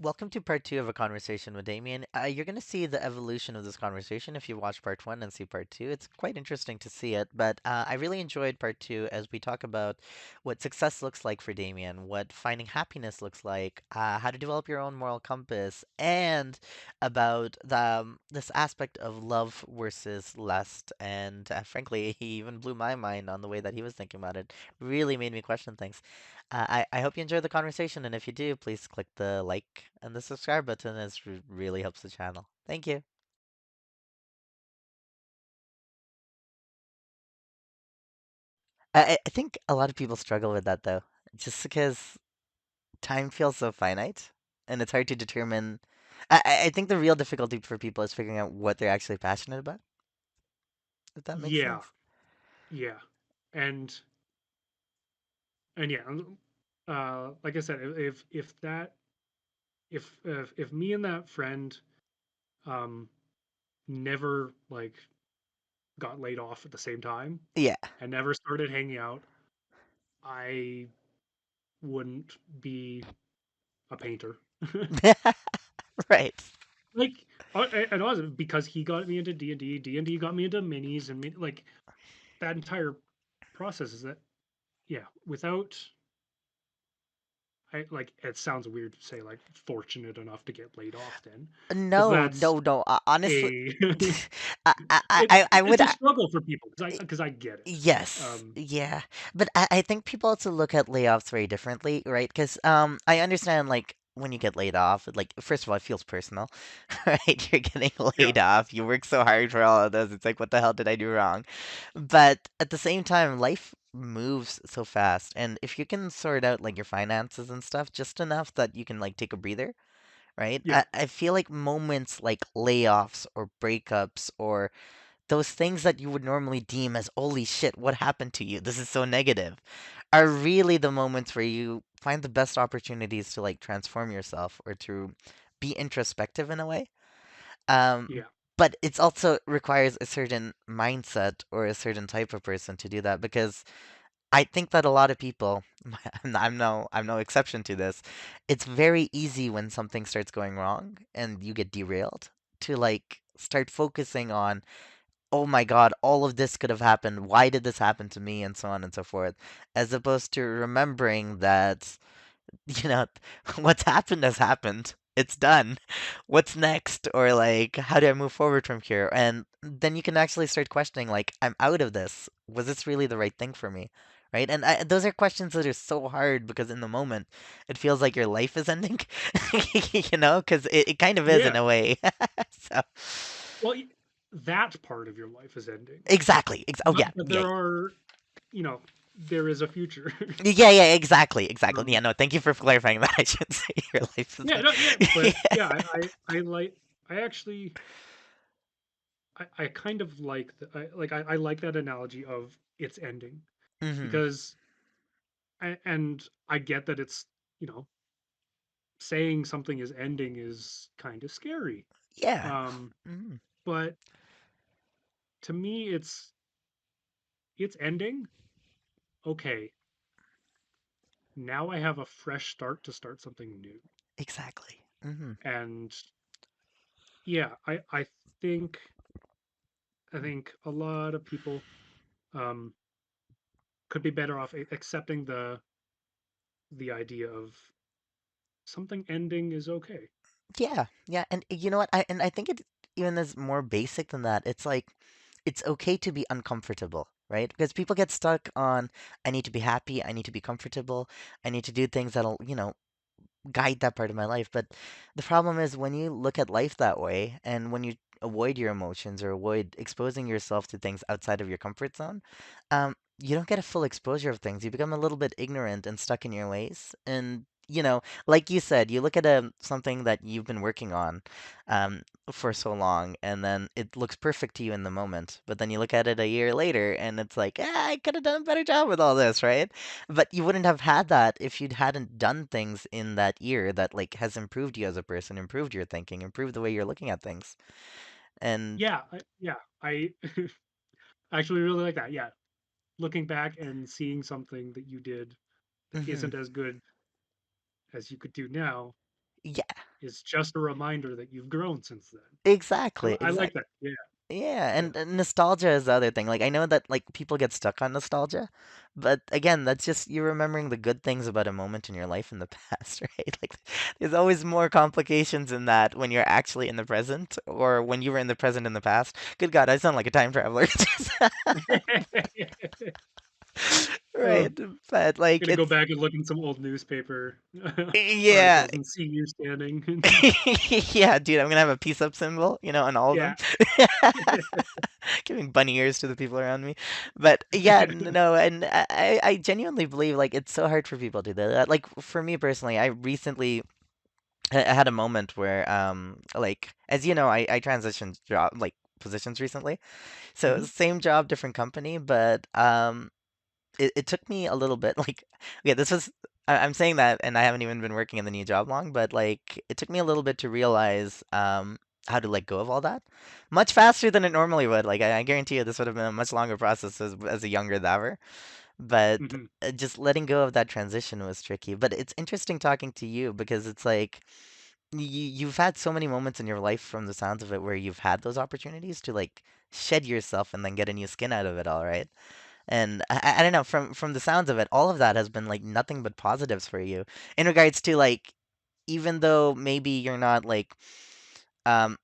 Welcome to part two of a conversation with Damien. You're going to see the evolution of this conversation if you watch part one and see part two. It's quite interesting to see it, but I really enjoyed part two as we talk about what success looks like for Damien, what finding happiness looks like, how to develop your own moral compass, and about this aspect of love versus lust. And frankly, he even blew my mind on the way that he was thinking about it. Really made me question things. I hope you enjoy the conversation, and if you do, please click the like and the subscribe button, as really helps the channel. Thank you. I think a lot of people struggle with that though, just because time feels so finite, and it's hard to determine. I think the real difficulty for people is figuring out what they're actually passionate about, if that makes Yeah, sense. yeah, and and yeah, like I said, if that if me and that friend um never like got laid off at the same time Yeah. and never started hanging out, I wouldn't be a painter. Right. Like, and also because he got me into D&D got me into minis and like that entire process is that yeah, without I like it sounds weird to say like fortunate enough to get laid off then, because No, that's no, no. Honestly, a I, I, I, it's I would. it's a struggle for people because I get it. Yes, yeah, but I think people also look at layoffs very differently, right? Because I understand like when you get laid off, like first of all, it feels personal, right? You're getting Yeah, laid off. You work so hard for all of this. It's like, what the hell did I do wrong? But at the same time, life moves so fast, and if you can sort out like your finances and stuff just enough that you can like take a breather, right? yeah, I feel like moments like layoffs or breakups or those things that you would normally deem as holy shit, what happened to you? This is so negative, are really the moments where you find the best opportunities to like transform yourself or to be introspective in a way. yeah, But it's also requires a certain mindset or a certain type of person to do that because I think that a lot of people, I'm no exception to this. It's very easy when something starts going wrong and you get derailed to like start focusing on, oh my God, all of this could have happened. Why did this happen to me? And so on and so forth. As opposed to remembering that, you know, what's happened has happened. It's done. What's next? Or like, how do I move forward from here? And then you can actually start questioning, like, I'm out of this. Was this really the right thing for me? Right? And those are questions that are so hard because in the moment, it feels like your life is ending, because it kind of is in yeah. a way. So, Well, that part of your life is ending, exactly. Oh, yeah. but Yeah. there are, you know, there is a future. Yeah, yeah, exactly, exactly. Yeah, um, no, thank you for clarifying that. I should say your life is yeah, no, yeah, but yeah. yeah, I like I actually I kind of like I like that analogy of it's ending Hmm. because and I get that it's you know saying something is ending is kind of scary. Yeah. Um, Hmm. but to me, it's ending. Okay, now I have a fresh start to start something new. Exactly. Hmm. And yeah, think I think a lot of people um, could be better off accepting the idea of something ending is okay. Yeah, yeah, and you know what? I think it even is more basic than that. It's like it's okay to be uncomfortable, right? Because people get stuck on I need to be happy, I need to be comfortable, I need to do things that'll, guide that part of my life. But the problem is when you look at life that way and when you avoid your emotions or avoid exposing yourself to things outside of your comfort zone, you don't get a full exposure of things. You become a little bit ignorant and stuck in your ways. And, like you said, you look at something that you've been working on um, for so long, and then it looks perfect to you in the moment. But then you look at it a year later, and it's like, I could have done a better job with all this, right? But you wouldn't have had that if you hadn't done things in that year that like has improved you as a person, improved your thinking, improved the way you're looking at things. And Yeah, I actually really like that. Yeah, looking back and seeing something that you did that mhm, isn't as good as you could do now yeah, It's just a reminder that you've grown since then. Exactly, I like exactly. that. Yeah, Yeah, yeah. and nostalgia is the other thing. Like I know that like people get stuck on nostalgia, but again, that's just you remembering the good things about a moment in your life in the past, right? Like there's always more complications in that when you're actually in the present or when you were in the present in the past. Good God, I sound like a time traveler. Oh, Right? But like gonna go it's back and look in some old newspaper yeah. articles and see you standing. Yeah, dude, I'm gonna have a peace up symbol, on all of Yeah. them. Giving bunny ears to the people around me. But yeah, no, and I genuinely believe like it's so hard for people to do that. Like for me personally, I recently I had a moment where like as you know, I transitioned job like positions recently. So Mhm, same job, different company, but it took me a little bit like yeah, this was I'm saying that and I haven't even been working in the new job long, but like it took me a little bit to realize how to let go of all that much faster than it normally would. Like I guarantee you this would have been a much longer process as a younger Daver. But mhm. just letting go of that transition was tricky. But it's interesting talking to you because it's like you've had so many moments in your life from the sounds of it where you've had those opportunities to like shed yourself and then get a new skin out of it all, right? And I don't know, from the sounds of it, all of that has been like nothing but positives for you in regards to like even though maybe you're not like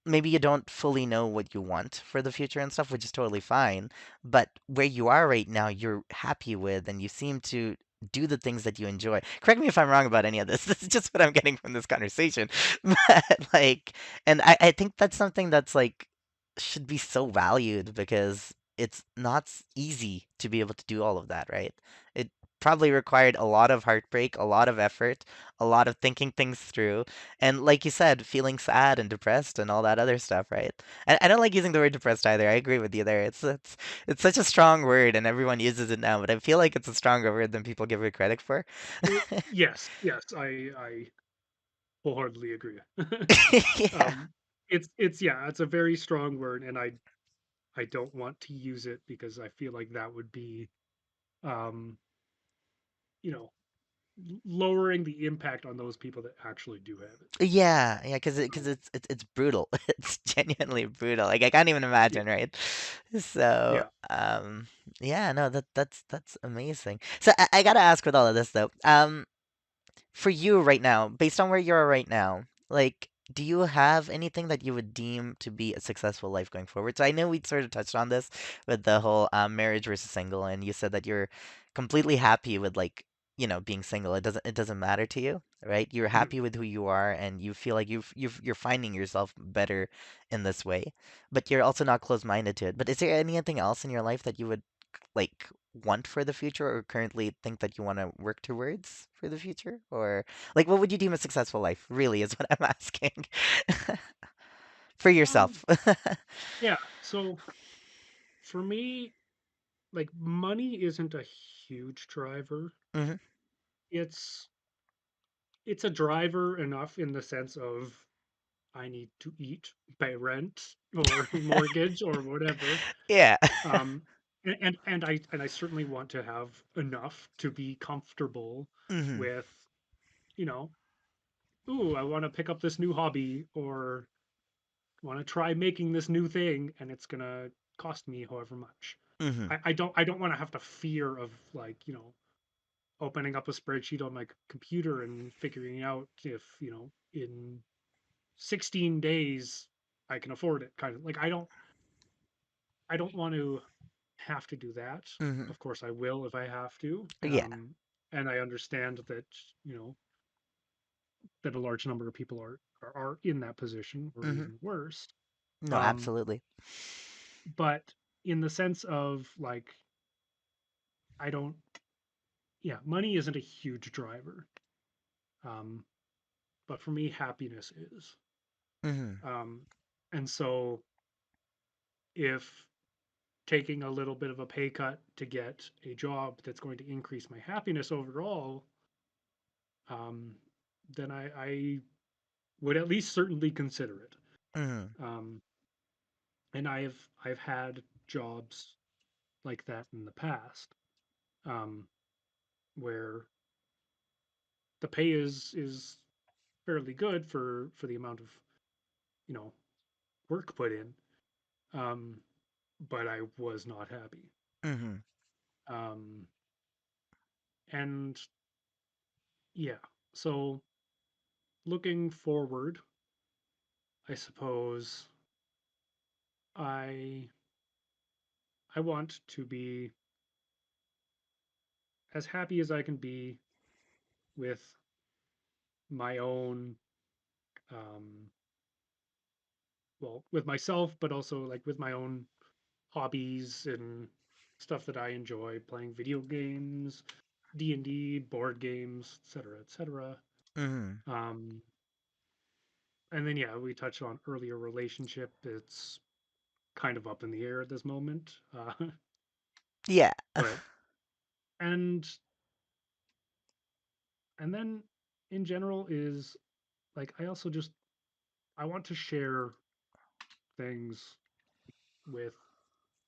maybe you don't fully know what you want for the future and stuff, which is totally fine. But where you are right now, you're happy with, and you seem to do the things that you enjoy. Correct me if I'm wrong about any of this. This is just what I'm getting from this conversation. But like, and I think that's something that's like should be so valued because it's not easy to be able to do all of that, right? It probably required a lot of heartbreak, a lot of effort, a lot of thinking things through and like you said, feeling sad and depressed and all that other stuff, right? I don't like using the word depressed either. I agree with you there. It's such a strong word and everyone uses it now, but I feel like it's a stronger word than people give it credit for. Yes, yes, I wholeheartedly agree. Yeah. Um, it's yeah, it's a very strong word, and I don't want to use it because I feel like that would be, um, you know, lowering the impact on those people that actually do have it. Yeah, yeah, because Um, it's brutal. It's genuinely brutal. Like I can't even yeah, imagine, right? So, yeah. yeah, no, that's amazing. So I gotta ask with all of this though. For you right now, based on where you are right now, like, do you have anything that you would deem to be a successful life going forward? So I know we sort of touched on this with the whole marriage versus single, and you said that you're completely happy with like, being single. It doesn't matter to you, right? You're Mhm. happy with who you are, and you feel like you're finding yourself better in this way, but you're also not closed-minded to it. But is there anything else in your life that you would like want for the future or currently think that you want to work towards for the future? Or like what would you deem a successful life? Really is what I'm asking. For Um, yourself. yeah. So for me, like money isn't a huge driver. Hmm. It's it's a driver enough in the sense of I need to eat, pay rent or mortgage or whatever. Yeah. Um, and I certainly want to have enough to be comfortable Hmm. with, you know, ooh, I want to pick up this new hobby or want to try making this new thing, and it's gonna cost me however much. Hmm. I don't want to have to fear of like opening up a spreadsheet on my computer and figuring out if in 16 days I can afford it kind of like I don't want to have to do that. Hmm. Of course I will if I have to. Yeah. And I understand that you know that a large number of people are in that position or Hmm. even worse. No, Um absolutely. but in the sense of like I don't yeah, money isn't a huge driver. Um but for me happiness is. Hmm. Um and so if taking a little bit of a pay cut to get a job that's going to increase my happiness overall, um, then I would at least certainly consider it. Hmm. Um, and I've had jobs like that in the past, where the pay is fairly good for the amount of, you know, work put in. Um, but I was not happy. Mhm. Um, and yeah, so looking forward, I suppose I I want to be as happy as I can be with my own um well, with myself, but also like with my own hobbies and stuff that I enjoy, playing video games, D&D, board games, etc., etc. Mhm. Um and then yeah, we touched on earlier relationship. It's kind of up in the air at this moment. Yeah. But and and then in general is like I also just I want to share things with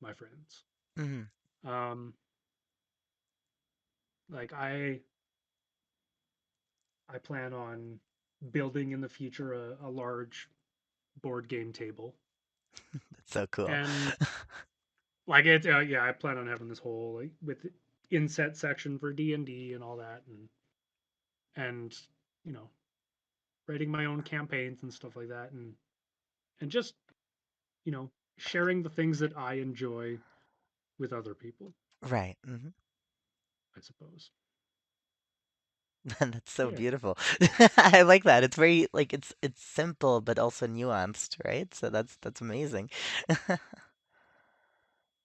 my friends. Mhm. Um, like I plan on building in the future a large board game table, That's so cool. and like it yeah I plan on having this whole like with inset section for D&D and all that, and you know writing my own campaigns and stuff like that, and just you know sharing the things that I enjoy with other people, Right. Mhm. I suppose. That's so Yeah. beautiful. I like that. It's very like it's simple but also nuanced, right? So that's amazing.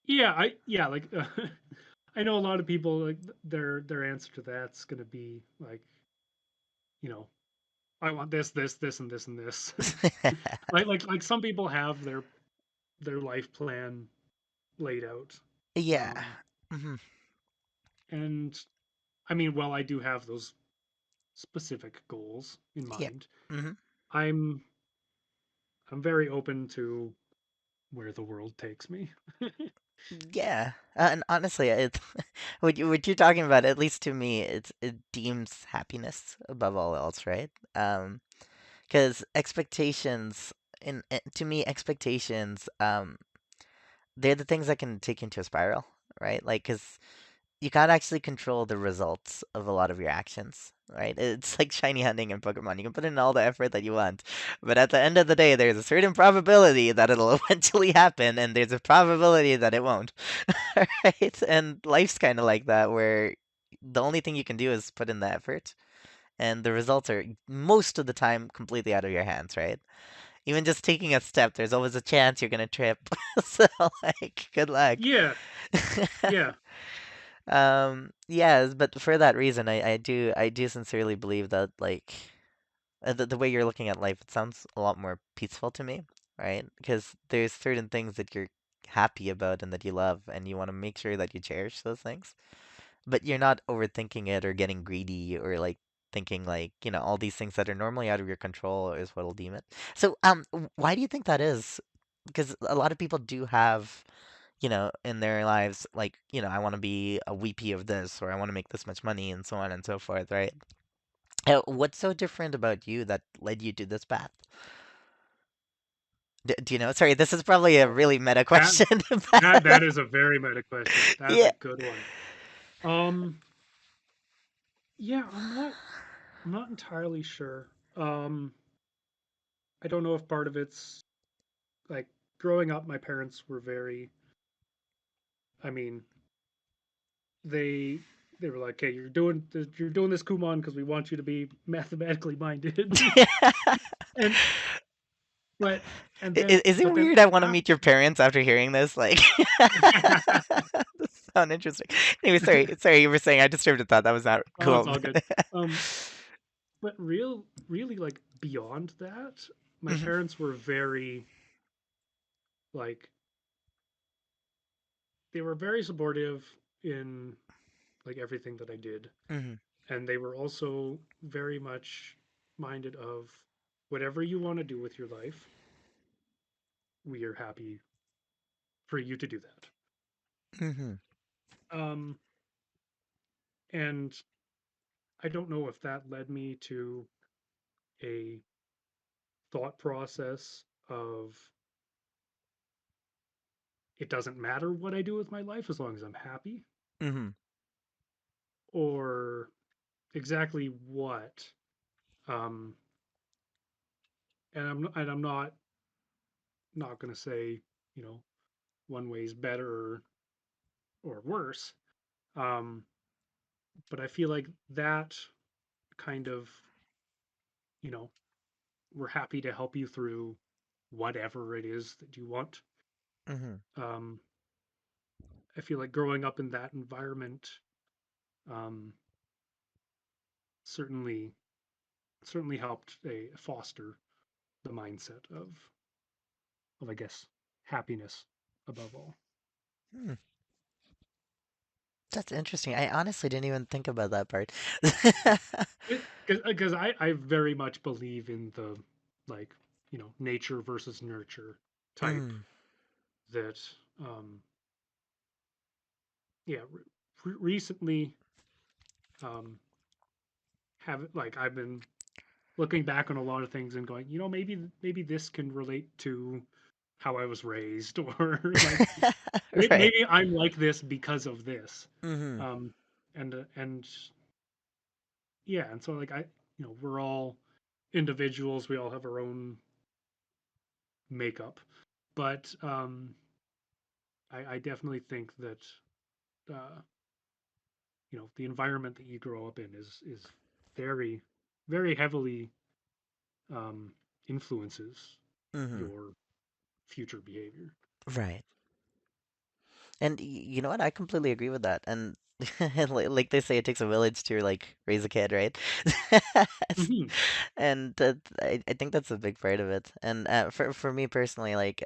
Yeah, like I know a lot of people like their answer to that's going to be like, you know, I want this, this, this, and this, and this. Like some people have their life plan laid out. Yeah. Um, Mhm. and I mean, well, I do have those specific goals in Yeah. mind. Mhm. I'm I'm very open to where the world takes me. Yeah. And honestly, it's what you're talking about, at least to me, it deems happiness above all else, right? Because expectations to me, expectations they're the things that can take you into a spiral, right? Like, because you can't actually control the results of a lot of your actions, right? It's like shiny hunting in Pokemon. You can put in all the effort that you want, but at the end of the day, there's a certain probability that it'll eventually happen, and there's a probability that it won't, right? And life's kind of like that, where the only thing you can do is put in the effort, and the results are most of the time completely out of your hands, right? Even just taking a step, there's always a chance you're gonna trip. So, like, good luck. Yeah, yeah, Yes, but for that reason, I do sincerely believe that like the way you're looking at life, it sounds a lot more peaceful to me, right? Because there's certain things that you're happy about and that you love, and you want to make sure that you cherish those things, but you're not overthinking it or getting greedy or like thinking like, all these things that are normally out of your control is what'll deem it. So, why do you think that is? Because a lot of people do have in their lives, like, I want to be a VP of this, or I want to make this much money, and so on and so forth, right? What's so different about you that led you to this path? Do you know? Sorry, this is probably a oh, really meta that question. that is a very meta question. That's a Yeah. good one. Um, yeah, I'm not entirely sure. I don't know if part of it's like growing up, my parents were very, I mean, they they were like, "Okay, you're doing this Kumon because we want you to be mathematically minded." and but and then Is it but then weird I want to after, meet your parents after hearing this? Like, this sound interesting. Anyway, sorry, you were saying I disturbed a thought. That was not oh, it's cool. all good. Um, but really like beyond that, my Mhm, parents were very like they were very supportive in like everything that I did, mhm, and they were also very much minded of whatever you want to do with your life, we are happy for you to do that. mhm, Um, and I don't know if that led me to a thought process of it doesn't matter what I do with my life as long as I'm happy, Mhm. or exactly what. Um, and I'm not going to say, you know, one way is better or worse. Um, but I feel like that kind of, you know, we're happy to help you through whatever it is that you want. Mhm. Um, I feel like growing up in that environment um, certainly certainly helped foster the mindset of I guess happiness above all. Hmm. That's interesting. I honestly didn't even think about that part. Because I very much believe in the like nature versus nurture type Mm. that yeah recently um have like I've been looking back on a lot of things and going, maybe this can relate to how I was raised, or like Right. maybe I'm like this because of this. Mhm. Um, and yeah, and so like we're all individuals. We all have our own makeup, but I definitely think that uh, the environment that you grow up in is very very heavily um, influences Mhm. your future behavior. Right. And you know what? I completely agree with that. And like they say, it takes a village to like raise a kid, right? Hmm. And I think that's a big part of it. And for me personally, like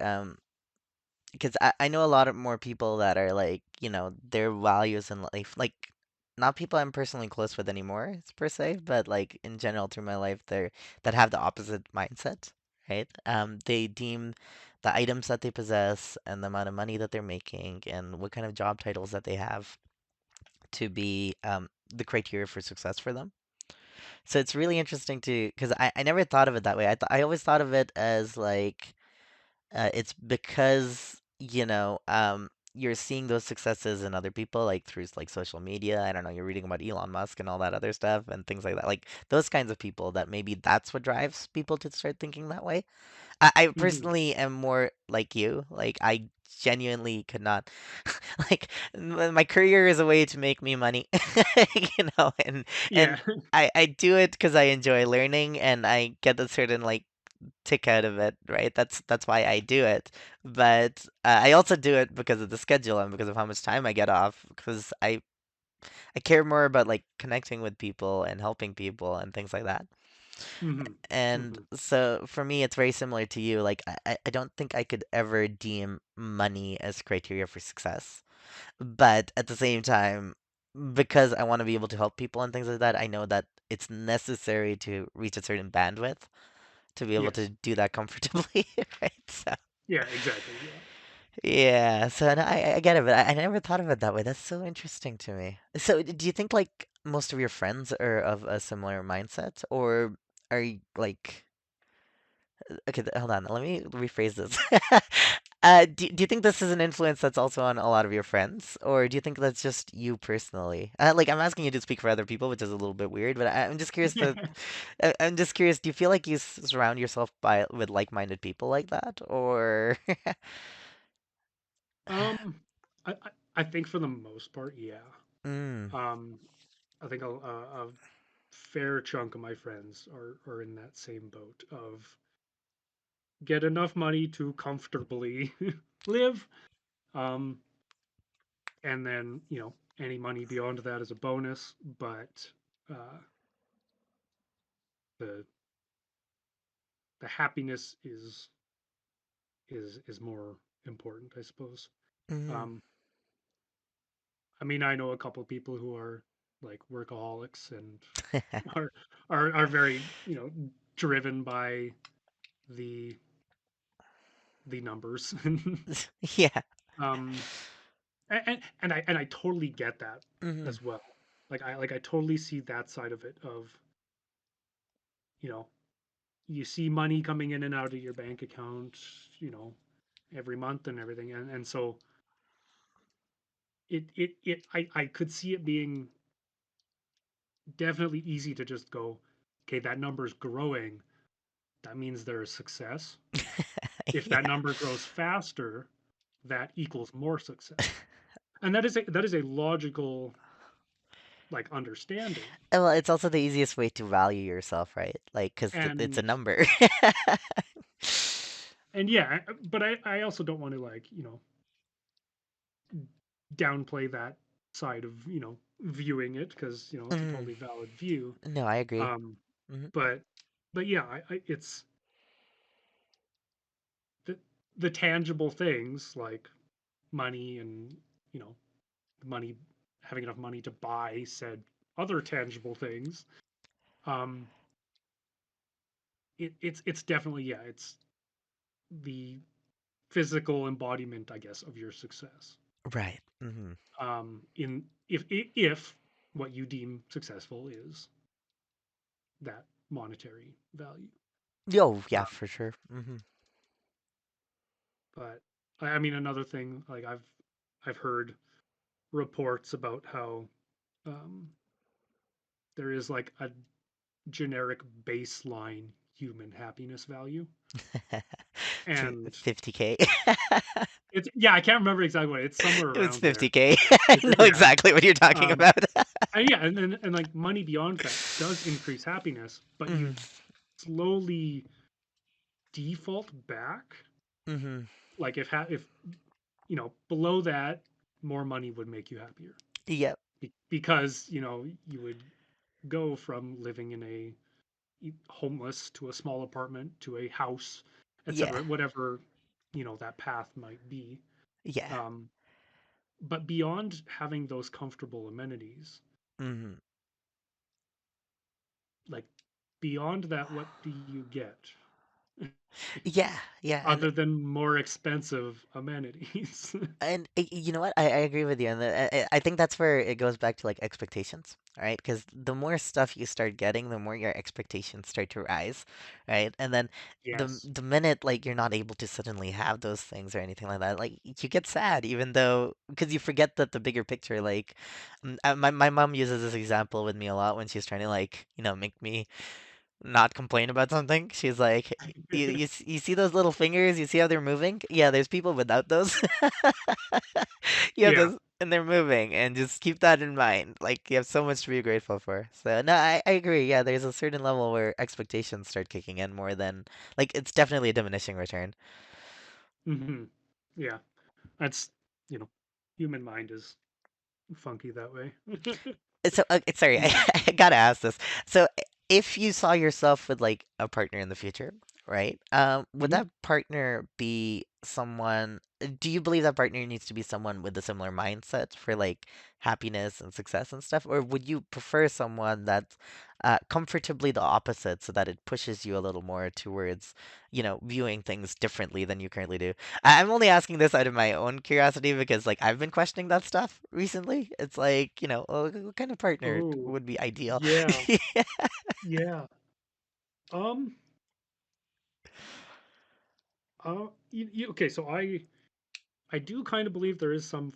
because I know a lot of more people that are like, their values in life, like not people I'm personally close with anymore, per se, but like in general through my life, that have the opposite mindset, right? They deem the items that they possess and the amount of money that they're making and what kind of job titles that they have to be the criteria for success for them. So it's really interesting to, because I never thought of it that way. I always thought of it as like it's because, you're seeing those successes in other people, like through like social media. I don't know, you're reading about Elon Musk and all that other stuff and things like that. Like those kinds of people that maybe that's what drives people to start thinking that way. I Hmm. personally am more like you. Like I genuinely could not like my career is a way to make me money. And Yeah. I do it because I enjoy learning and I get a certain like tick out of it, right? That's why I do it. But I also do it because of the schedule and because of how much time I get off. Because I care more about like connecting with people and helping people and things like that. Hmm. And Hmm. so for me, it's very similar to you. Like I don't think I could ever deem money as criteria for success. But at the same time, because I want to be able to help people and things like that, I know that it's necessary to reach a certain bandwidth to be able to Yes. do that comfortably, right? So Yeah. Exactly. Yeah. yeah, so no, I get it, but I never thought of it that way. That's so interesting to me. So do you think like most of your friends are of a similar mindset, or are you like okay, hold on, let me rephrase this. Do you think this is an influence that's also on a lot of your friends, or do you think that's just you personally? Like I'm asking you to speak for other people, which is a little bit weird, but I'm just curious I'm just curious, do you feel like you surround yourself with like-minded people like that, or um, I think for the most part, yeah. mm. Um, I think a fair chunk of my friends are in that same boat of get enough money to comfortably live, um, and then any money beyond that is a bonus. But uh, the the happiness is more important, I suppose. Mm. Um, I mean, I know a couple people who are like workaholics and are are very driven by the the numbers. Yeah. um and I totally get that Mhm. as well. Like I totally see that side of it of you know you see money coming in and out of your bank account, you know, every month and everything. And so I could see it being definitely easy to just go, okay, that number's growing. That means there's success. If that Yeah. number grows faster, that equals more success. And that is a logical like understanding. Well, it's also the easiest way to value yourself, right? Like, because it's a And number. yeah, but I also don't want to like, you know, downplay that side of, you know, viewing it because, you know, it's a Mm, totally valid view. no, I agree. Um, Hmm. but yeah, it's the tangible things like money and, you know, money, having enough money to buy said other tangible things. Um, it's definitely, yeah, it's the physical embodiment, I guess, of your success. Right. Hmm. In if what you deem successful is that monetary value. Oh, yeah, Uh, for sure. Hmm. but I mean, another thing, like I've heard reports about how um, there is like a generic baseline human happiness value, and 50K. it's, yeah, I can't remember exactly what it's somewhere It was around there. 50K. I know Yeah, exactly what you're talking um, about. and yeah, and like money beyond that does increase happiness, but you Hmm. slowly default back. Hmm. Like if you know, below that, more money would make you happier Yep. because, you know, you would go from living in a homeless to a small apartment to a house, Yeah. etc. Whatever, you know, that path might be. Yeah. Um, but beyond having those comfortable amenities, Hmm. like beyond that, what do you get Yeah. Yeah. And other than more expensive amenities? You know what? I agree with you, and I think that's where it goes back to like expectations, right? Because the more stuff you start getting, the more your expectations start to rise, right? And then Yes. the minute like you're not able to suddenly have those things or anything like that, like you get sad, even though because you forget that the bigger picture. Like, my mom uses this example with me a lot when she's trying to like make me not complain about something. She's like, you see those little fingers? You see how they're moving? Yeah, there's people without those. You have Yeah. those and they're moving, and just keep that in mind. Like you have so much to be grateful for. So no, I agree. Yeah, there's a certain level where expectations start kicking in more than like it's definitely a diminishing return. Hmm. Yeah. That's, you know, human mind is funky that way. So, sorry, Mm. I gotta ask this. So, if you saw yourself with like a partner in the future, right? Would Mhm. that partner be someone? Do you believe that partner needs to be someone with a similar mindset for like happiness and success and stuff, or would you prefer someone that's comfortably the opposite, so that it pushes you a little more towards, viewing things differently than you currently do? I'm only asking this out of my own curiosity because, like, I've been questioning that stuff recently. It's like, oh, what kind of partner Oh, would be ideal? yeah. Yeah. Um, okay, so I do kind of believe there is some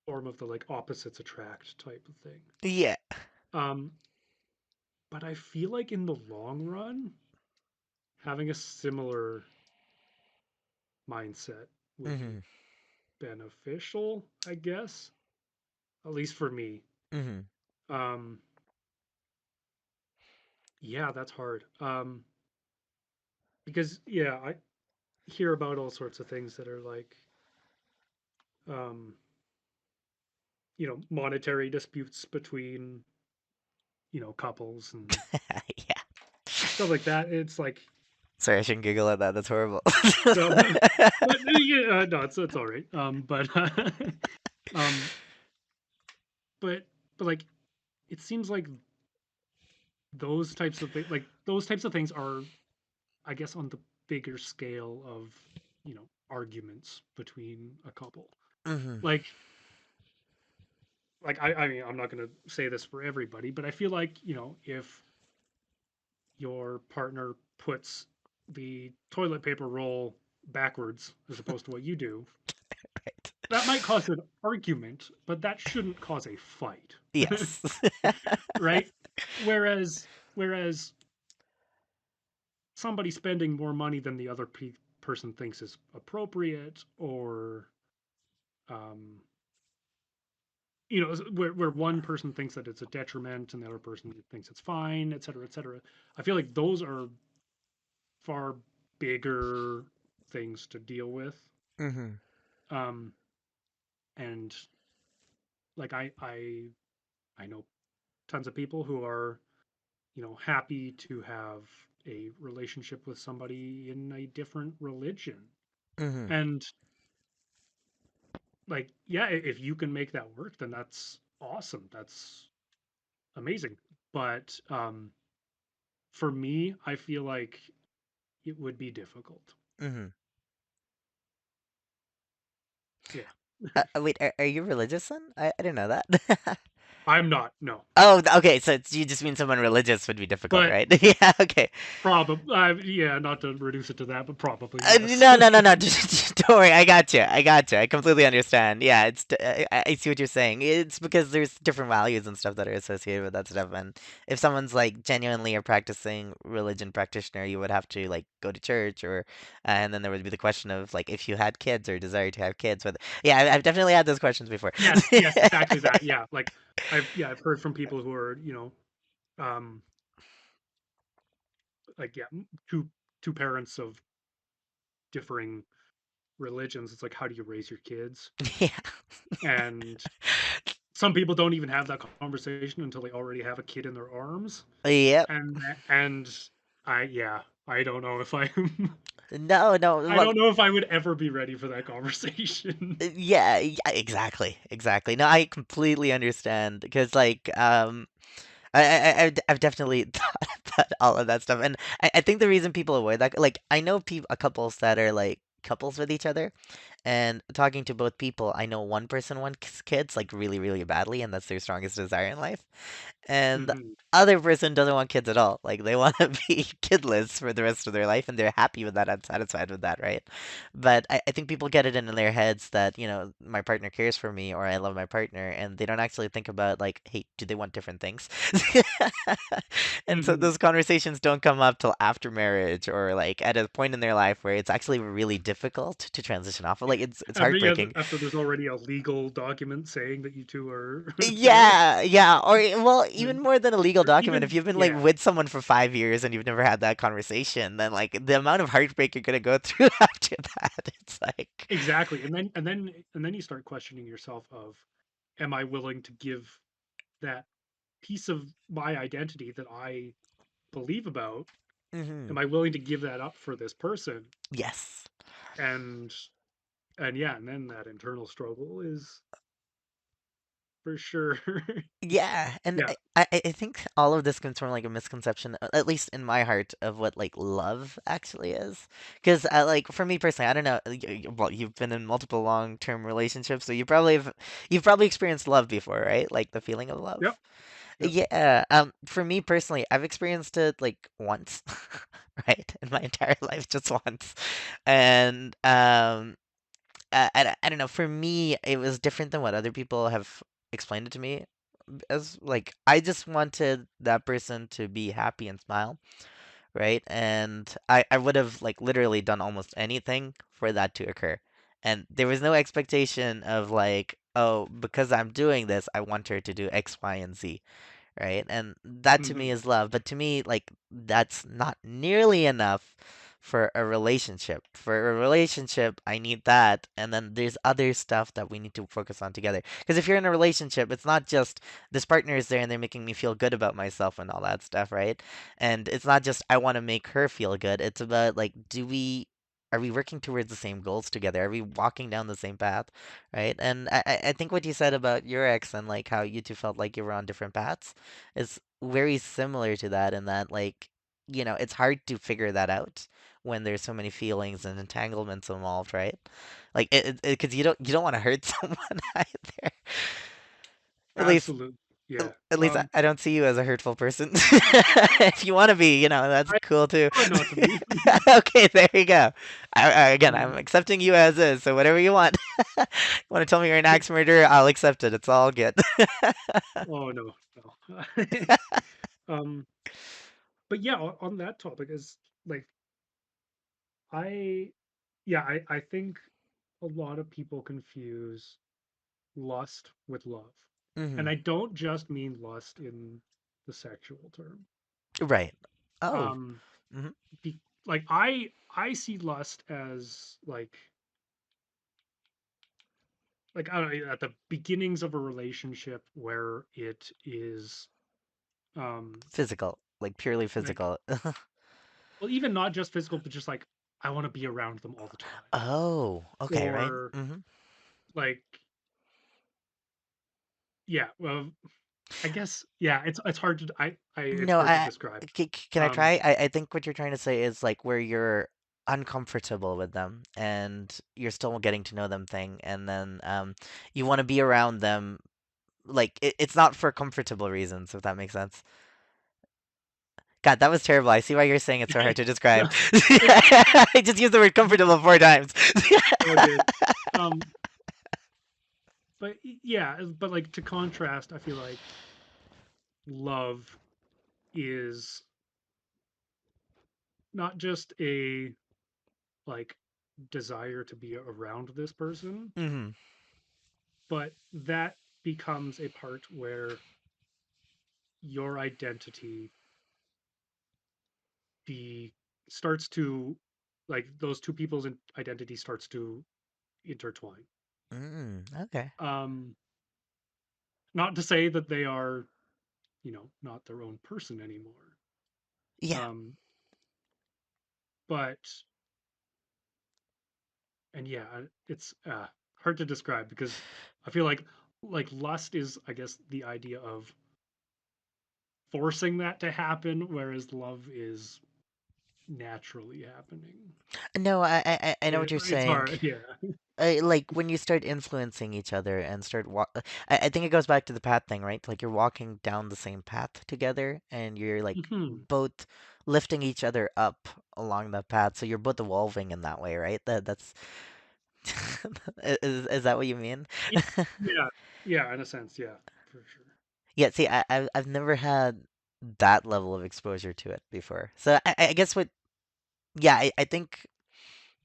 form of the like opposites attract type of thing. Yeah. Um, but I feel like in the long run, having a similar mindset would be Hmm. beneficial, I guess, at least for me. Hmm. Um, yeah, that's hard. Because yeah, I hear about all sorts of things that are like, um, you know, monetary disputes between, you know, couples and Yeah. stuff like that. It's like, Sorry, I shouldn't giggle at that. That's horrible. no, but yeah, no, it's all right. Um, but like, it seems like those types of things are, I guess, on the bigger scale of, you know, arguments between a couple. Hmm. Like, I mean, I'm not going to say this for everybody, but I feel like, you know, if your partner puts the toilet paper roll backwards as opposed to what you do, Right. that might cause an argument, but that shouldn't cause a fight, Yes. right? Whereas somebody spending more money than the other person thinks is appropriate, or um, where one person thinks that it's a detriment and the other person thinks it's fine, et cetera, et cetera. I feel like those are far bigger things to deal with. Hmm. Um, and like I know tons of people who are, happy to have a relationship with somebody in a different religion. Hmm. And like, yeah, if you can make that work, then that's awesome. That's amazing. But for me, I feel like it would be difficult. Hmm. Yeah. Wait, are you religious then? I didn't know that. I'm not, no. Oh, okay. So you just mean someone religious would be difficult, But right? Yeah. Okay. probably, yeah, not to reduce it to that, but probably, yes. No, no, no, no. Don't worry. I got you. I got you. I completely understand. Yeah, I see what you're saying. It's because there's different values and stuff that are associated with that stuff. And if someone's like genuinely a practicing religion practitioner, you would have to like go to church, or and then there would be the question of like if you had kids or desire to have kids. But yeah, I've definitely had those questions before. Yes, yes, exactly that. Yeah, like I've heard from people who are, um like, yeah, two parents of differing religions. It's like, how do you raise your kids? Yeah. And some people don't even have that conversation until they already have a kid in their arms. Yep. And I don't know if I No, no. I Well, don't know if I would ever be ready for that conversation. yeah, yeah, exactly, exactly. No, I completely understand because, like, I've definitely thought about all of that stuff, and I think the reason people avoid that, like, I know people, couples that are like couples with each other, and talking to both people, I know one person wants kids like really, really badly, and that's their strongest desire in life, and the Mhm. other person doesn't want kids at all. Like they want to be kidless for the rest of their life, and they're happy with that and satisfied with that, right? But I think people get it in their heads that, my partner cares for me or I love my partner, and they don't actually think about like, hey, do they want different things? And so Mhm. those conversations don't come up till after marriage or like at a point in their life where it's actually really difficult to transition off of. Like it's After, yeah, heartbreaking. after there's already a legal document saying that you two are together. Yeah, yeah. Or well, even And more than a legal or document, if even, you've been like yeah, with someone for 5 years and you've never had that conversation, then like the amount of heartbreak you're gonna go through after that, it's like, exactly. And then you start questioning yourself of, am I willing to give that piece of my identity that I believe about, hmm, am I willing to give that up for this person? yes. And and yeah, and then that internal struggle is for sure. Yeah, and Yeah. I think all of this comes from like a misconception, at least in my heart, of what like love actually is. Because like for me personally, I don't know. Well, you've been in multiple long-term relationships, so you've probably experienced love before, right? Like the feeling of Yep. love. Yep. Yeah. For me personally, I've experienced it like once, right, in my entire life, just once, and I don't know. For me, it was different than what other people have explained it to me as like I just wanted that person to be happy and smile, right? And I would have like literally done almost anything for that to occur. And there was no expectation of like, oh, because I'm doing this, I want her to do X, Y, and Z, right? And that to me Hmm. is love. But to me, like, that's not nearly enough for a relationship. For a relationship, I need that. And then there's other stuff that we need to focus on together. Because if you're in a relationship, it's not just this partner is there and they're making me feel good about myself and all that stuff, right? And it's not just I want to make her feel good. It's about, like, are we working towards the same goals together? Are we walking down the same path? Right? And I think what you said about your ex and like how you two felt like you were on different paths is very similar to that in that like it's hard to figure that out when there's so many feelings and entanglements involved, right? Like because you don't want to hurt someone either. At least Absolutely. Yeah. At least I don't see you as a hurtful person. If you want to be, that's I cool too. try not to be. Okay, there you go. Again, I'm Um, accepting you as is, so whatever you want. You want to tell me you're an but axe murderer? I'll accept it. It's all good. oh no, no. um, but yeah, on that topic is like I yeah, I think a lot of people confuse lust with love. And Hmm. I don't just mean lust in the sexual term. Right. Oh. Um Hmm. be, like I see lust as like I don't know, at the beginnings of a relationship where it is um Physical, like purely like physical. well even not just physical but just like I want to be around them all the time. Oh, okay, right. Or Hmm. like yeah, well I guess yeah, it's hard to it's No, hard to describe. can I Um try? I think what you're trying to say is like where you're uncomfortable with them and you're still getting to know them thing, and then you want to be around them. Like it's not for comfortable reasons, if that makes sense. God, that was terrible. I see why you're saying it's so hard to no, describe. it, I just used the word comfortable 4 times. all good. Um but yeah, but like to contrast, I feel like love is not just a like desire to be around this person, Hmm. but that becomes a part where your identity be starts to like those two people's identity starts to intertwine. Okay. Um not to say that they are, not their own person anymore. Yeah. Um but and yeah, it's hard to describe because I feel like lust is I guess the idea of forcing that to happen, whereas love is naturally happening. No, I know what you're It's saying. hard, yeah. Like when you start influencing each other and I think it goes back to the path thing, right? Like you're walking down the same path together and you're like Hmm. both lifting each other up along that path. So you're both evolving in that way, right? That's is that what you mean? Yeah, yeah, yeah. In a sense, yeah, for sure. Yeah, see, I've never had that level of exposure to it before. So I guess yeah, I think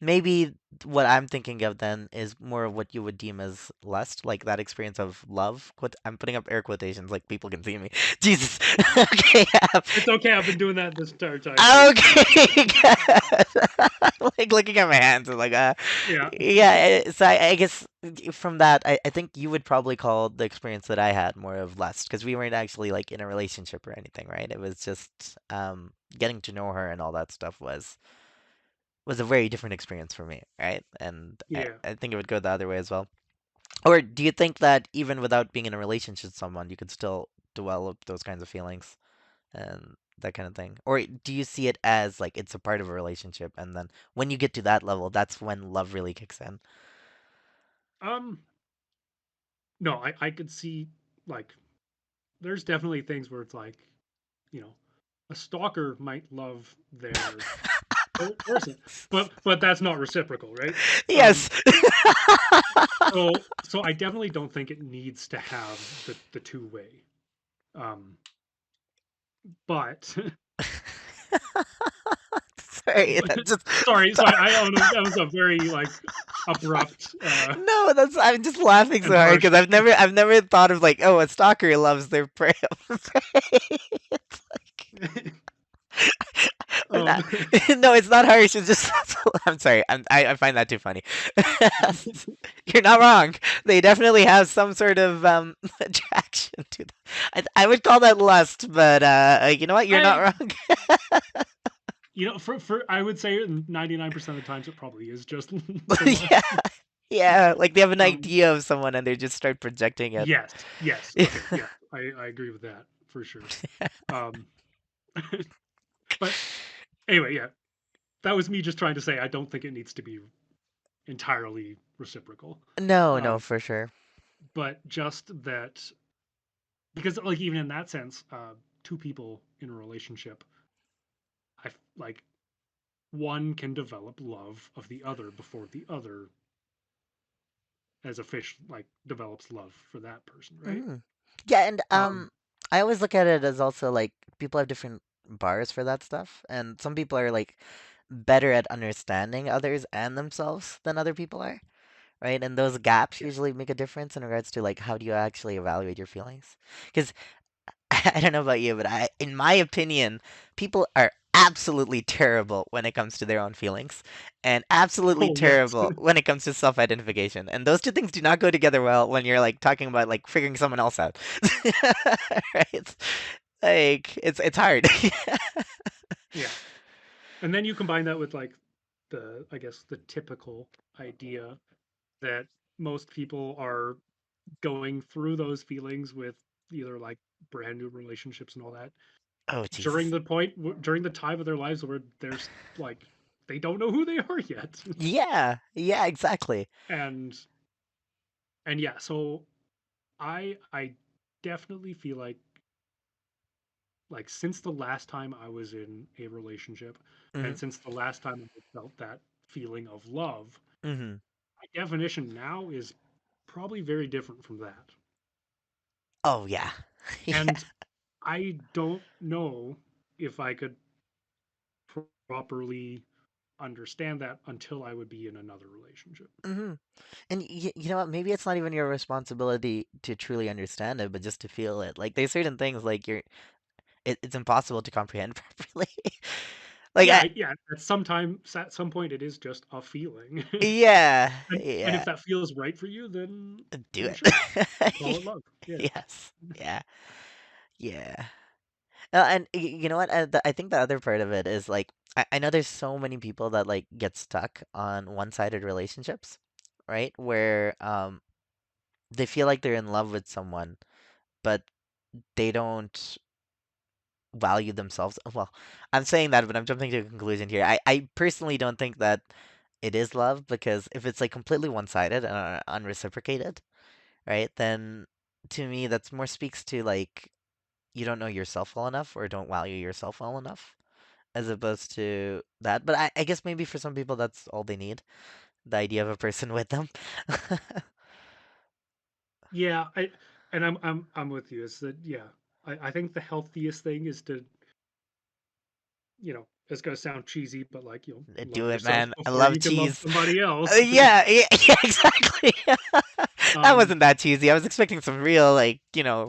maybe what I'm thinking of then is more of what you would deem as lust, like that experience of love. I'm putting up air quotations, like people can see me. Jesus. Okay. It's okay. I've been doing that this entire time too. Okay. Like looking at my hands and like Yeah. yeah. So I guess from that, I think you would probably call the experience that I had more of lust because we weren't actually like in a relationship or anything, right? It was just getting to know her and all that stuff was a very different experience for me, right? And Yeah. I think it would go the other way as well. Or do you think that even without being in a relationship with someone, you could still develop those kinds of feelings and that kind of thing? Or do you see it as like it's a part of a relationship and then when you get to that level, that's when love really kicks in? Um. No, I could see like there's definitely things where it's like you know a stalker might love their person, but that's not reciprocal, right? Yes. So I definitely don't think it needs to have the two way. Um, but Sorry, that just sorry, I don't know. That was a very like abrupt no, that's I'm just laughing so and hard harsh. because I've never thought of like, oh, a stalker loves their prey. It's like I'm um, not, no, it's not harsh. It's just I'm sorry. I find that too funny. You're not wrong. They definitely have some sort of attraction to them. I would call that lust, but you know what? You're not I wrong. for I would say 99% of the times it probably is just the Yeah, lust. yeah. Like they have an Um, idea of someone and they just start projecting it. yes, okay, yeah, I agree with that for sure. Um, but anyway, yeah, that was me just trying to say I don't think it needs to be entirely reciprocal. No, no, Um, for sure. but just that because like even in that sense, two people in a relationship, like one can develop love of the other before the other, as a fish, like develops love for that person, right? Hmm. Yeah, and Um, I always look at it as also like people have different bars for that stuff, and some people are like better at understanding others and themselves than other people are, right? And those gaps yeah. usually make a difference in regards to like how do you actually evaluate your feelings? Because I don't know about you, but in my opinion, people are absolutely terrible when it comes to their own feelings, and absolutely Oh yes. terrible when it comes to self-identification. And those two things do not go together well when you're like talking about like figuring someone else out. Right? Like it's hard. Yeah. And then you combine that with like the, I guess, the typical idea that most people are going through those feelings with either like brand new relationships and all that Oh during Jesus. the during the time of their lives where there's like they don't know who they are yet. Yeah, yeah, exactly. and and yeah, so I definitely feel like since the last time I was in a relationship, and Hmm. since the last time I felt that feeling of love, Hmm. my definition now is probably very different from that. Oh yeah. Yeah. And I don't know if I could properly understand that until I would be in another relationship. Hmm. And you know what? Maybe it's not even your responsibility to truly understand it, but just to feel it. Like there's certain things like it's impossible to comprehend properly. Like Yeah, I, yeah. At some point, it is just a feeling, yeah, and if yeah, that feels right for you, do then it. sure, call it love. Yeah. Yes, yeah, yeah. And you know what? I think the other part of it is like I know there's so many people that like get stuck on one-sided relationships, right? Where they feel like they're in love with someone, but they don't value themselves. Well, I'm saying that, but I'm jumping to a conclusion here. I personally don't think that it is love because if it's like completely one-sided and unreciprocated, right? Then to me, that's more speaks to like you don't know yourself well enough or don't value yourself well enough as opposed to that. But I guess maybe for some people that's all they need, the idea of a person with them. Yeah, I'm with you. Is that yeah? I think the healthiest thing is to, it's gonna sound cheesy, but like Do love it, yourself man. I before love you can love cheese. somebody else. Yeah, yeah, yeah, exactly. That um. wasn't that cheesy. I was expecting some real, like,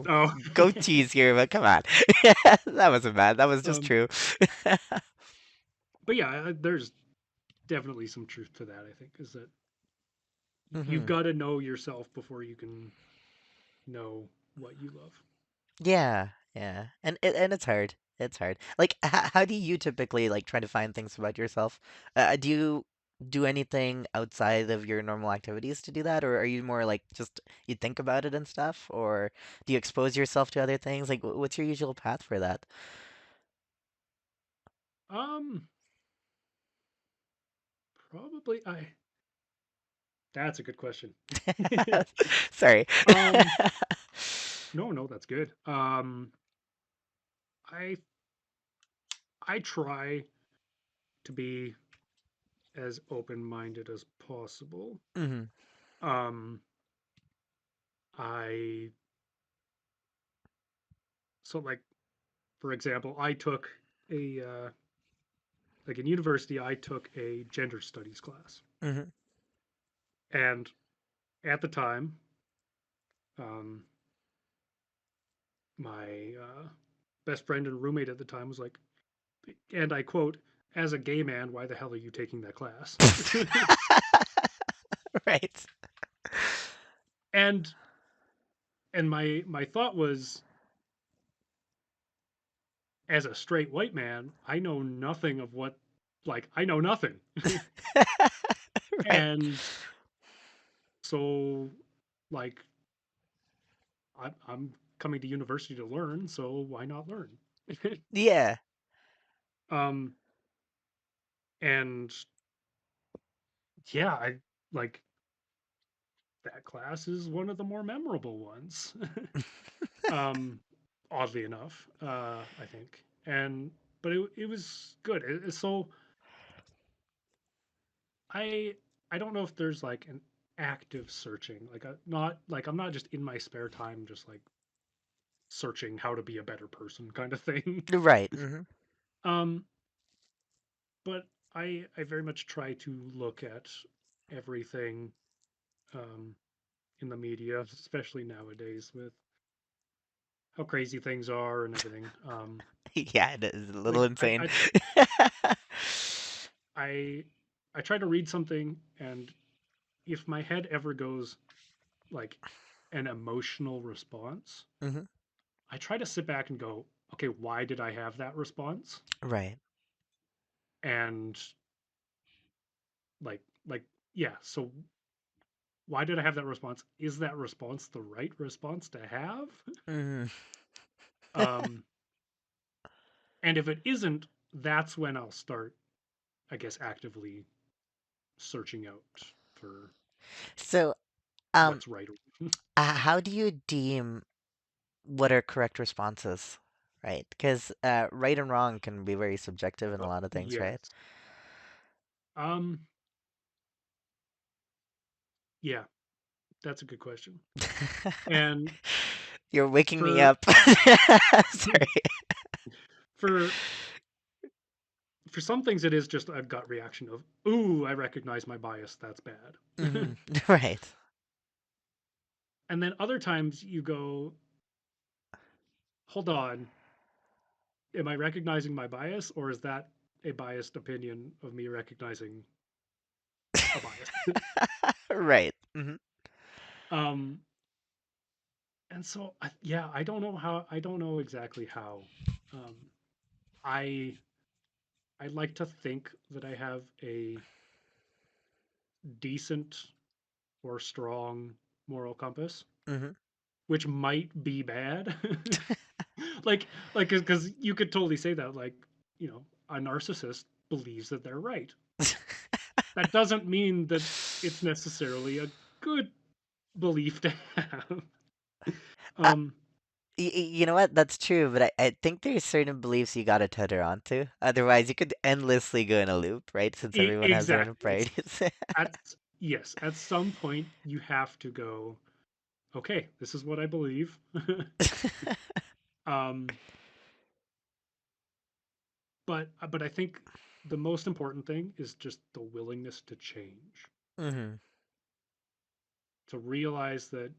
Oh. goat cheese here, but come on. That wasn't bad. That was just um. true. But yeah, there's definitely some truth to that. I think is that you've Hmm. got to know yourself before you can know what you love. Yeah, yeah. And it's hard. It's hard. Like, how do you typically like try to find things about yourself? Do you do anything outside of your normal activities to do that, or are you more like just you think about it and stuff, or do you expose yourself to other things? Like, what's your usual path for that? Um. Probably I. That's a good question. Sorry. um. No, no, that's good. I I try to be as open-minded as possible. Hmm. Um. I so like for example, I took a like in university, I took a gender studies class, Hmm. and at the time, um, my best friend and roommate at the time was like, and I quote, "As a gay man, why the hell are you taking that class?" Right. and and my thought was, as a straight white man, I know nothing of what, like I know nothing, Right. and so like I'm coming to university to learn, so why not learn? Yeah. um, and yeah, I like that class is one of the more memorable ones. um, Oddly enough, I think, and but it was good. So I I don't know if there's like an active searching, like a not like I'm not just in my spare time just like searching how to be a better person kind of thing. Right. um, but I very much try to look at everything um in the media, especially nowadays with how crazy things are and everything. Yeah, it is a little Like insane. I I try to read something, and if my head ever goes like an emotional response, hmm I try to sit back and go, okay, why did I have that response? Right. And like yeah, so why did I have that response? Is that response the right response to have? hmm Um, and if it isn't, that's when I'll start, I guess, actively searching out for So, um, what's right. how do you deem what are correct responses? Right? Because right and wrong can be very subjective in a lot of things, right? Yes. Um, yeah, that's a good question. And You're waking me for up. Sorry. for for some things it is just a gut reaction of, ooh, I recognize my bias, that's bad. Right. And then other times you go, hold on, am I recognizing my bias, or is that a biased opinion of me recognizing a bias? Right. um and so yeah, I don't know exactly how. um i I like to think that I have a decent or strong moral compass, hmm which might be bad. like because you could totally say that, like, a narcissist believes that they're right. That doesn't mean that it's necessarily a good belief to have. Uh, um you know what? That's true, but I think there's certain beliefs you gotta tether onto. Otherwise, you could endlessly go in a loop, right? Since everyone has their own exactly, it's priorities. at yes, at some point you have to go, okay, this is what I believe. um but I think the most important thing is just the willingness to change, hmm to realize that,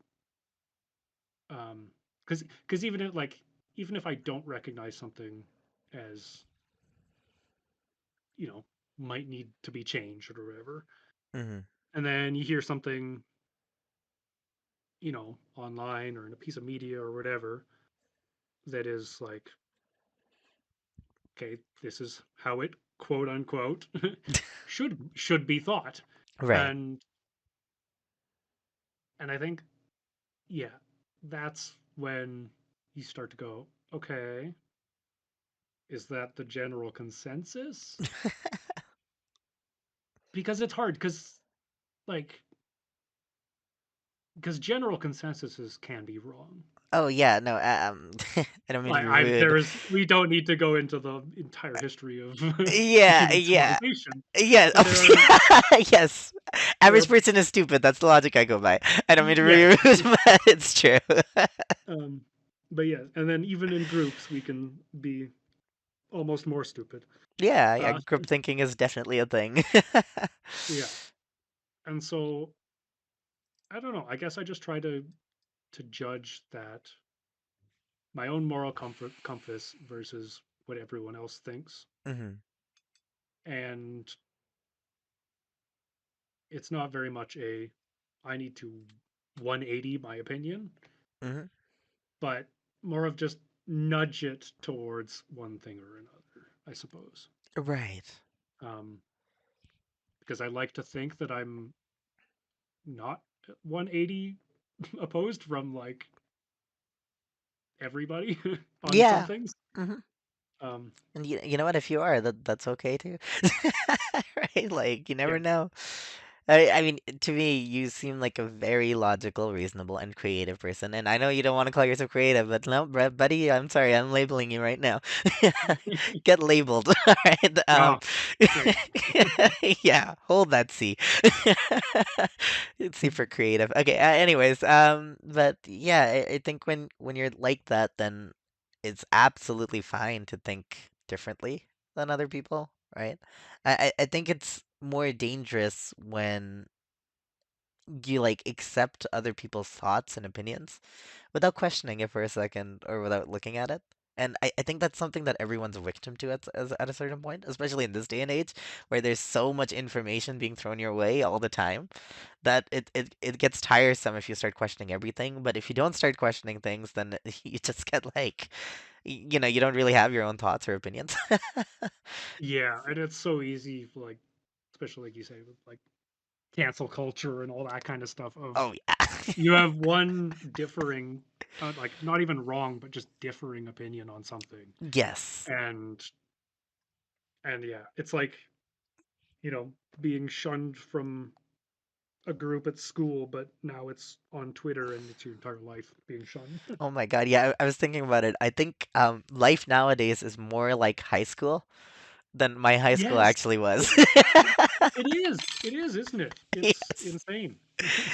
because even if I don't recognize something as, you know might need to be changed or whatever, hmm and then you hear something, online or in a piece of media or whatever, that is like, okay, this is how it, quote unquote, should be thought. Right. and and I think, yeah, that's when you start to go, okay, is that the general consensus? Because it's hard, like because general consensuses can be wrong. Oh yeah, no, I don't mean to Like, be rude. we don't need to go into the entire history of Yeah, human yeah, civilization, yeah. but Oh, yeah. Yes. there Average are person is stupid. That's the logic I go by. I don't mean to be yes, rude, but it's true. um, but yeah, and then even in groups we can be almost more stupid. Yeah, yeah. Uh, Group thinking is definitely a thing. yeah, and so I don't know. I guess I just try to judge that, my own moral comfort compass versus what everyone else thinks, hmm and it's not very much a, I need to 180 my opinion, hmm but more of just nudge it towards one thing or another, I suppose. Right. Um, because I like to think that I'm not 180 opposed from like everybody on some Yeah. things. hmm Um, And you know what? If you are, that's okay too. Right? Like you yeah, never know. I mean, to me, you seem like a very logical, reasonable, and creative person. And I know you don't want to call yourself creative, but no, buddy, I'm sorry, I'm labeling you right now. Get labeled. All right. Oh, great. Yeah, hold that C. C for creative. Okay. Anyways, but yeah, I think when you're like that, then it's absolutely fine to think differently than other people, right? I think it's more dangerous when you like accept other people's thoughts and opinions without questioning it for a second or without looking at it. And I think that's something that everyone's a victim to at a certain point, especially in this day and age where there's so much information being thrown your way all the time that it gets tiresome if you start questioning everything. But if you don't start questioning things, then you just get like, you don't really have your own thoughts or opinions. Yeah, and it's so easy, like, especially like you say, with like cancel culture and all that kind of stuff. Of Oh, yeah. you have one differing, like not even wrong, but just differing opinion on something, Yes. and yeah, it's like you know being shunned from a group at school, but now it's on Twitter and it's your entire life being shunned. Oh my God. Yeah, I was thinking about it. I think life nowadays is more like high school than my high school Yes, actually was. it, it is. It is, isn't it? It's Yes. insane.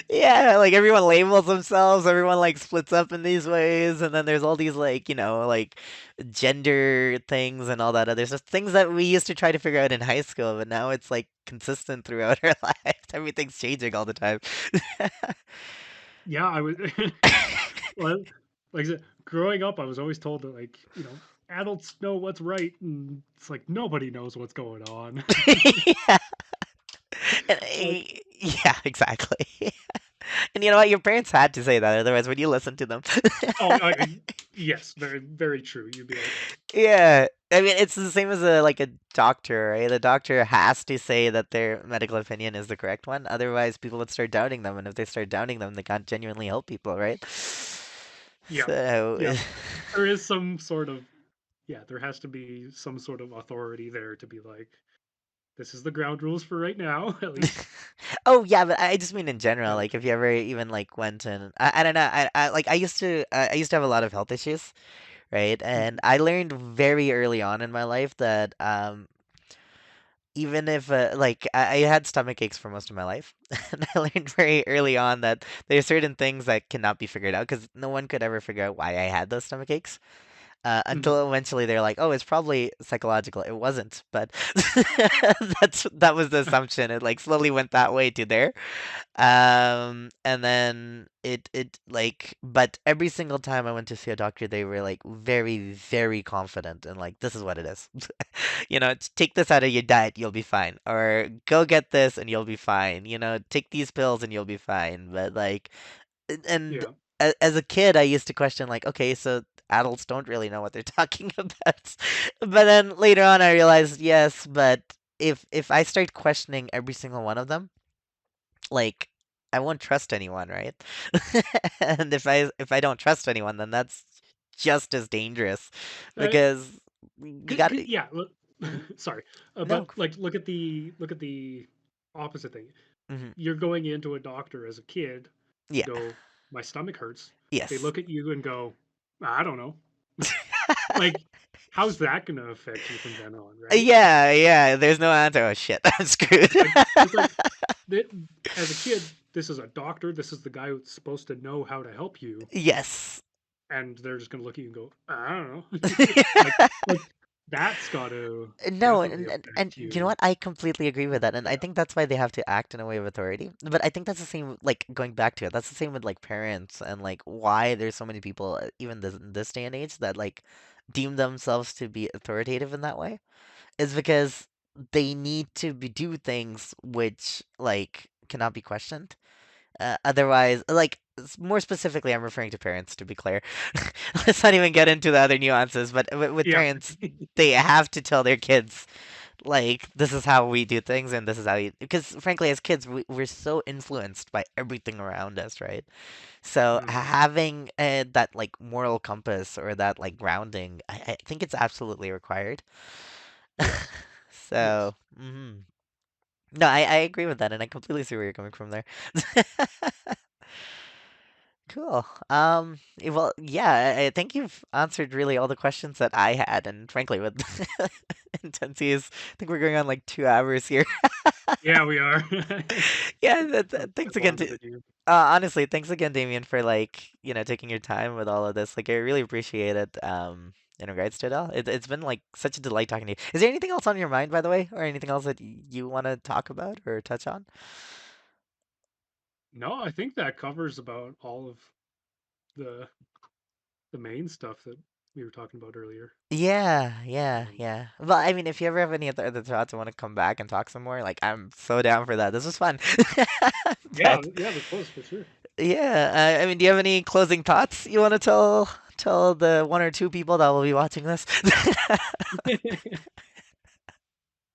Yeah, like everyone labels themselves, everyone like splits up in these ways, and then there's all these like, like gender things and all that other stuff. Things that we used to try to figure out in high school, but now it's like consistent throughout our lives. Everything's changing all the time. Yeah, I was. Well, like I said, growing up, I was always told that, like, adults know what's right, and it's like nobody knows what's going on. Yeah. And, Like, yeah, exactly. And you know what? Your parents had to say that, otherwise, would you listen to them? oh, yes, very, very true. You'd be like, Yeah. I mean, it's the same as a doctor, right? A doctor has to say that their medical opinion is the correct one. Otherwise, people would start doubting them, and if they start doubting them, they can't genuinely help people, right? yeah, So, yeah, there is some sort of, yeah, there has to be some sort of authority there to be like, this is the ground rules for right now, at least. oh yeah, but I just mean in general. And Like, if you ever even like went and I don't know, I used to have a lot of health issues, right? And mhm, I learned very early on in my life that even if like I had stomach aches for most of my life, and I learned very early on that there are certain things that cannot be figured out because no one could ever figure out why I had those stomach aches. mhm, Until eventually they're like, "Oh, it's probably psychological." It wasn't, but that was the assumption. It like slowly went that way to there. And then it like, but every single time I went to see a doctor, they were like very, very confident and like, this is what it is. Take this out of your diet, you'll be fine. Or go get this and you'll be fine. Take these pills and you'll be fine. But like, and yeah. as a kid, I used to question like, okay, so adults don't really know what they're talking about. But then later on, I realized, yes, but if I start questioning every single one of them, like I won't trust anyone, right? And if I don't trust anyone, then that's just as dangerous Uh, because you got to. yeah. Hmm. Sorry, No. but like, look at the opposite thing. Hmm. You're going into a doctor as a kid. You Yeah. go, my stomach hurts. They Yes. look at you and go, I don't know. Like, how's that going to affect you from then on, right? Yeah, yeah. There's no answer. Oh shit, I'm screwed. It's like that. As a kid, this is a doctor. This is the guy who's supposed to know how to help you, Yes. and they're just going to look at you and go, I don't know. like that's got to No, definitely and affect you know you. what? I completely agree with that, and I Yeah. think that's why they have to act in a way of authority. But I think that's the same, like going back to it. That's the same with like parents and like why there's so many people, even this day and age, that like deem themselves to be authoritative in that way. Is because they need to do things which like cannot be questioned. Otherwise, like more specifically, I'm referring to parents to be clear. Let's not even get into the other nuances, but with Yeah. parents, they have to tell their kids like this is how we do things and this is how you, because frankly as kids we're so influenced by everything around us, right? So Mhm. having that like moral compass or that like grounding, I think it's absolutely required. Yes. Yes. So, mhm. No, I agree with that, and I completely see where you're coming from there. Cool. Well, yeah, I think you've answered really all the questions that I had, and frankly, with intensities, I think we're going on like 2 hours here. Yeah, we are. Yeah, A thanks bit again longer to than you. honestly, thanks again, Damien, for like, taking your time with all of this. Like, I really appreciate it. In regards to it all, it's been like such a delight talking to you. Is there anything else on your mind, by the way, or anything else that you want to talk about or touch on? No, I think that covers about all of the the main stuff that we were talking about earlier. Yeah, yeah, Um, yeah. Well, I mean, if you ever have any other thoughts and want to come back and talk some more, like I'm so down for that. This was fun. yeah, But yeah, this was for sure. yeah, I mean, do you have any closing thoughts you want to tell the one or two people that will be watching this?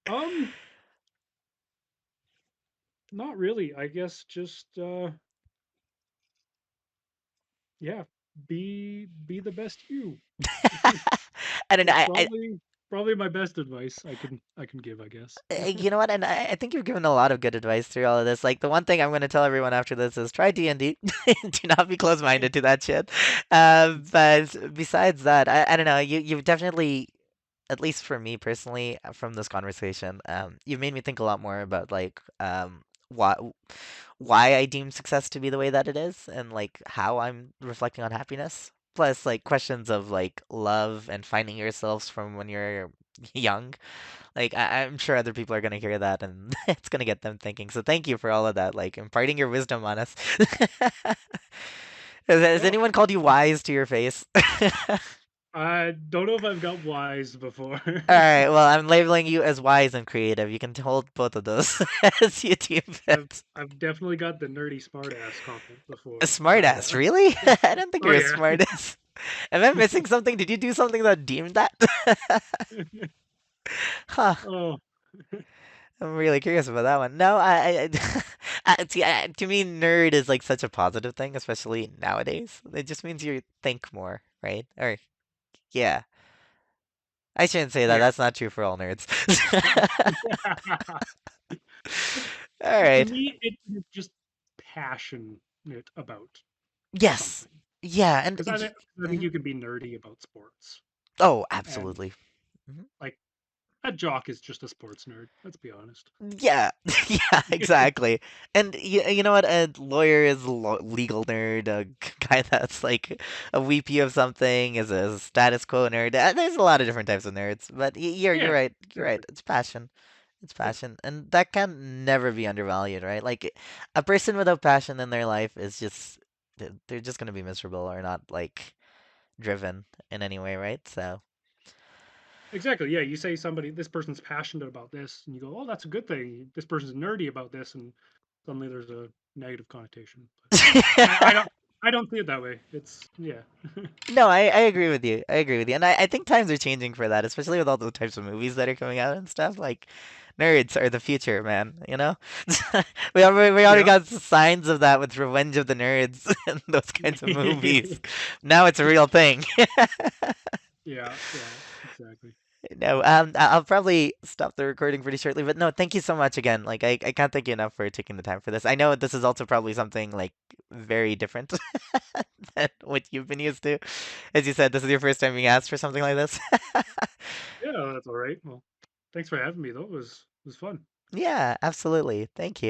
um, Not really. I guess just yeah, be the best you. I don't know. That's probably my best advice I can give, I guess. You know what? And I think you've given a lot of good advice through all of this. Like the one thing I'm going to tell everyone after this is try D&D. Do not be closed-minded to that shit. But besides that, I don't know. You've definitely, at least for me personally, from this conversation, you've made me think a lot more about like why why I deem success to be the way that it is, and like how I'm reflecting on happiness. Plus, like questions of like love and finding yourselves from when you're young. Like I'm sure other people are gonna hear that, and it's gonna get them thinking. So thank you for all of that, like imparting your wisdom on us. Has Oh, anyone called you wise to your face? I don't know if I've got wise before. All right, well, I'm labeling you as wise and creative. You can hold both of those as you deem I've fit. I've definitely got the nerdy smartass comment A before. smartass, really? I don't think Oh you're a yeah. smartass. Am I missing something? Did you do something that deemed that? Huh. Oh I'm really curious about that one. No, see, to me, nerd is like such a positive thing, especially nowadays. It just means you think more, right? Or, yeah. I shouldn't say that. yeah. That's not true for all nerds. All To right. me, it's just passionate about Yes. something. Yeah, and Because I think mhm. you can be nerdy about sports, Oh, and absolutely. Mhm. like a jock is just a sports nerd. Let's be honest. Yeah, yeah, exactly. And you know what? A lawyer is a legal nerd. A guy that's like a VP of something is a status quo nerd. There's a lot of different types of nerds, but you're Yeah, right. You're right. exactly. It's passion. It's Yeah, passion, and that can never be undervalued, right? Like a person without passion in their life is just they're just gonna be miserable or not like driven in any way, right? So. exactly. Yeah, you say this person's passionate about this, and you go, "Oh, that's a good thing." This person's nerdy about this, and suddenly there's a negative connotation. But I don't see it that way. It's yeah, No, I agree with you. I agree with you. And I think times are changing for that, especially with all the types of movies that are coming out and stuff. Like, nerds are the future, man, you know? We already yeah, got signs of that with Revenge of the Nerds and those kinds of movies. Now it's a real thing. yeah, yeah, exactly. No, I'll probably stop the recording pretty shortly, but no, thank you so much again. Like, I can't thank you enough for taking the time for this. I know this is also probably something like very different than what you've been used to. As you said, this is your first time being asked for something like this. Yeah, that's all right. Well, thanks for having me though. It was fun. Yeah, absolutely. Thank you.